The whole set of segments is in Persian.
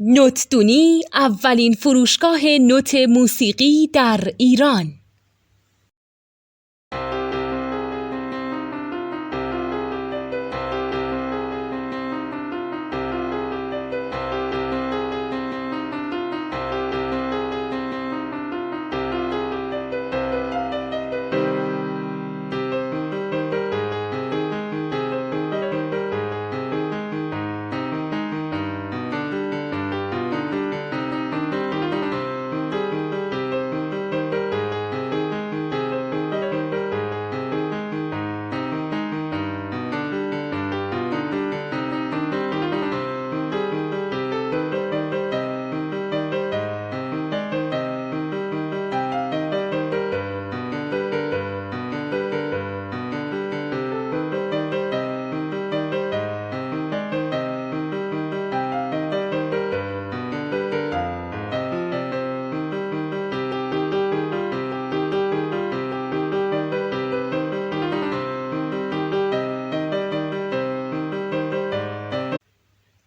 نوتدونی اولین فروشگاه نوت موسیقی در ایران.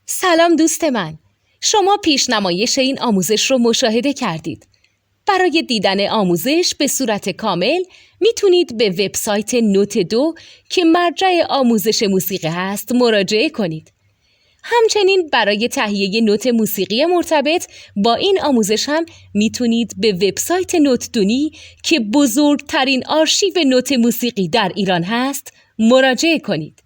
سلام دوست من، شما پیشنمایش این آموزش رو مشاهده کردید. برای دیدن آموزش به صورت کامل میتونید به وبسایت نوت 2 که مرجع آموزش موسیقی هست مراجعه کنید. همچنین برای تهیه نوت موسیقی مرتبط با این آموزش هم میتونید به وبسایت نوتدونی که بزرگترین آرشیو نوت موسیقی در ایران هست مراجعه کنید.